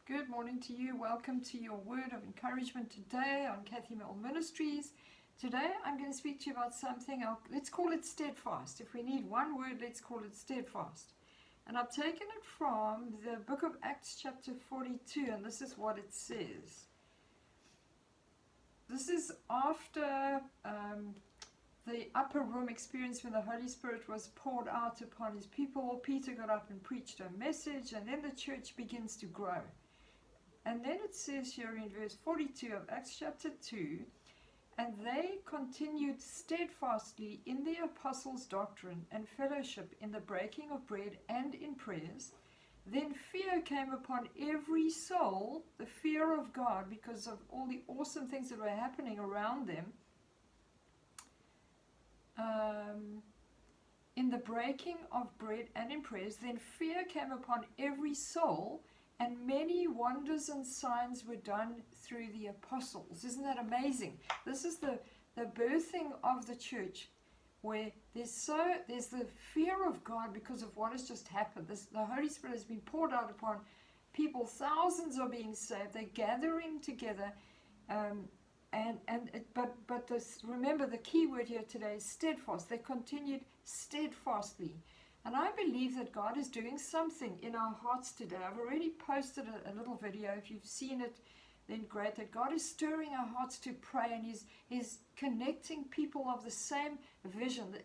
Good morning to you. Welcome to your word of encouragement today on Kathy Mill Ministries. Today I'm going to speak to you about something, let's call it steadfast. If we need one word, let's call it steadfast. And I've taken it from the book of Acts chapter 42, and this is what it says. This is after the upper room experience when the Holy Spirit was poured out upon his people. Peter got up and preached a message, and then the church begins to grow. And then it says here in verse 42 of Acts chapter 2, and they continued steadfastly in the apostles' doctrine and fellowship, in the breaking of bread and in prayers. Then fear came upon every soul, the fear of God, because of all the awesome things that were happening around them. In the breaking of bread and in prayers, then fear came upon every soul, and many wonders and signs were done through the apostles. Isn't that amazing? This is the birthing of the church, where there's the fear of God because of what has just happened. The Holy Spirit has been poured out upon people. Thousands are being saved. They're gathering together. Remember, the key word here today is steadfast. They continued steadfastly. And I believe that God is doing something in our hearts today. I've already posted a little video. If you've seen it, then great. That God is stirring our hearts to pray, and He's connecting people of the same vision,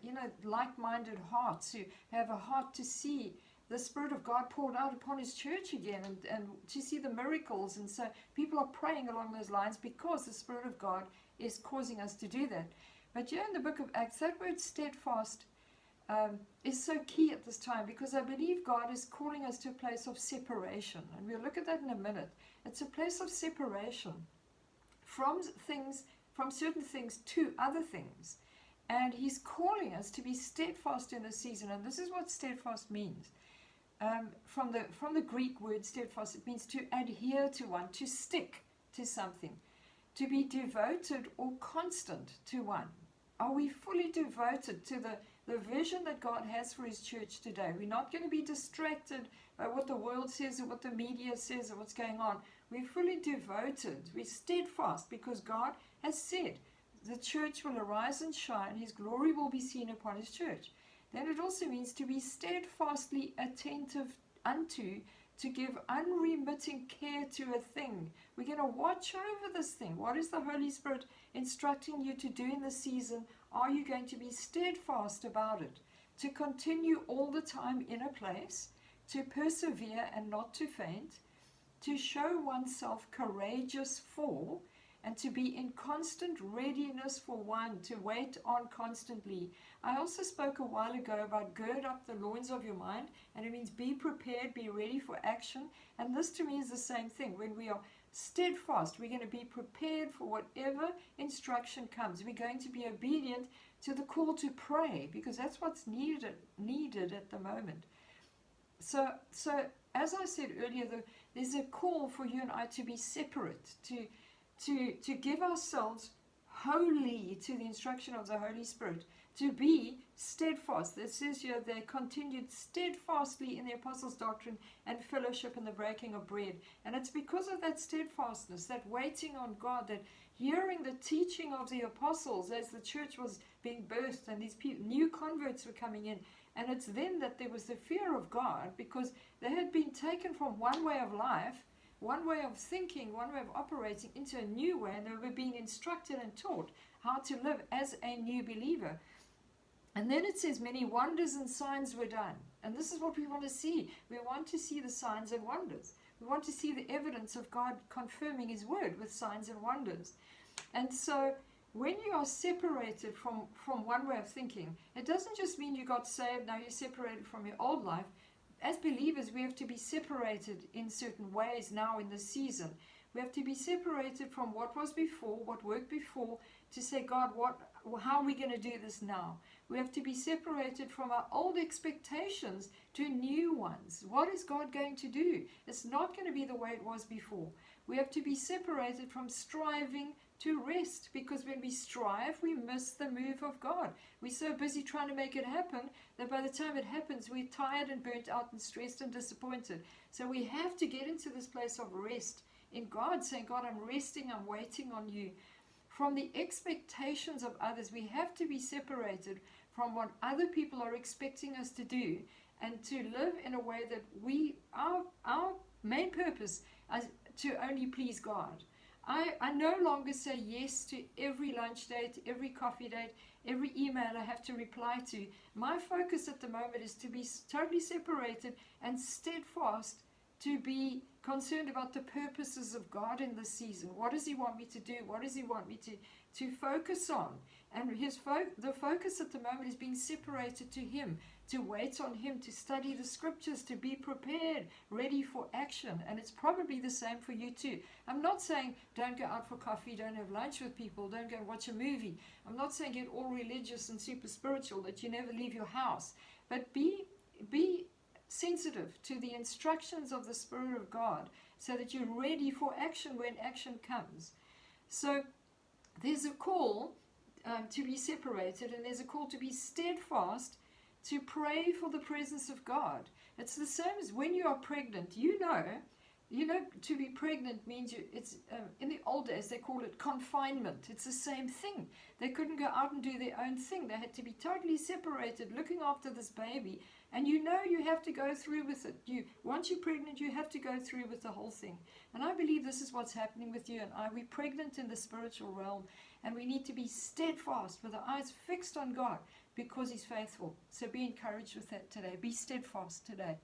like-minded hearts who have a heart to see the Spirit of God poured out upon His church again, and to see the miracles. And so people are praying along those lines because the Spirit of God is causing us to do that. But here in the book of Acts, that word steadfast is so key at this time, because I believe God is calling us to a place of separation, and we'll look at that in a minute. It's a place of separation from certain things to other things, and He's calling us to be steadfast in this season. And this is what steadfast means. From the Greek word steadfast, it means to adhere to one, to stick to something, to be devoted or constant to one. Are we fully devoted to the vision that God has for His church today? We're not going to be distracted by what the world says or what the media says or what's going on. We're fully devoted. We're steadfast because God has said the church will arise and shine. His glory will be seen upon His church. Then it also means to be steadfastly attentive unto, to give unremitting care to a thing. We're going to watch over this thing. What is the Holy Spirit instructing you to do in this season? Are you going to be steadfast about it? To continue all the time in a place, to persevere and not to faint, to show oneself courageous for, and to be in constant readiness for one, to wait on constantly. I also spoke a while ago about gird up the loins of your mind, and it means be prepared, be ready for action. And this to me is the same thing. When we are steadfast, we're going to be prepared for whatever instruction comes. We're going to be obedient to the call to pray, because that's what's needed at the moment. So as I said earlier, there's a call for you and I to be separate, to give ourselves wholly to the instruction of the Holy Spirit, to be steadfast. It says here, they continued steadfastly in the apostles' doctrine and fellowship in the breaking of bread. And it's because of that steadfastness, that waiting on God, that hearing the teaching of the apostles as the church was being birthed and these new converts were coming in. And it's then that there was the fear of God, because they had been taken from one way of life, one way of thinking, one way of operating, into a new way, and they were being instructed and taught how to live as a new believer. And then it says many wonders and signs were done. And this is what we want to see. We want to see the signs and wonders. We want to see the evidence of God confirming His word with signs and wonders. And so when you are separated from one way of thinking, it doesn't just mean you got saved, now you're separated from your old life. As believers, we have to be separated in certain ways now in this season. We have to be separated from what was before, what worked before, to say, God, how are we going to do this now? We have to be separated from our old expectations to new ones. What is God going to do? It's not going to be the way it was before. We have to be separated from striving to rest, because when we strive, we miss the move of God. We're so busy trying to make it happen that by the time it happens, we're tired and burnt out and stressed and disappointed. So we have to get into this place of rest in God, saying, God, I'm resting, I'm waiting on you. From the expectations of others, we have to be separated from what other people are expecting us to do, and to live in a way that our main purpose is to only please God. I no longer say yes to every lunch date, every coffee date, every email I have to reply to. My focus at the moment is to be totally separated and steadfast, to be concerned about the purposes of God in this season. What does He want me to do? What does He want me to focus on? And the focus at the moment is being separated to Him, to wait on Him, to study the scriptures, to be prepared, ready for action. And it's probably the same for you too. I'm not saying don't go out for coffee, don't have lunch with people, don't go and watch a movie. I'm not saying get all religious and super spiritual, that you never leave your house. But be sensitive to the instructions of the Spirit of God, so that you're ready for action when action comes. So there's a call to be separated, and there's a call to be steadfast, to pray for the presence of God. It's the same as when you are pregnant. You know, to be pregnant means it's in the old days they called it confinement. It's the same thing. They couldn't go out and do their own thing. They had to be totally separated, looking after this baby. And you have to go through with it. Once you're pregnant, you have to go through with the whole thing. And I believe this is what's happening with you and I. We're pregnant in the spiritual realm, and we need to be steadfast with our eyes fixed on God, because He's faithful. So be encouraged with that today. Be steadfast today.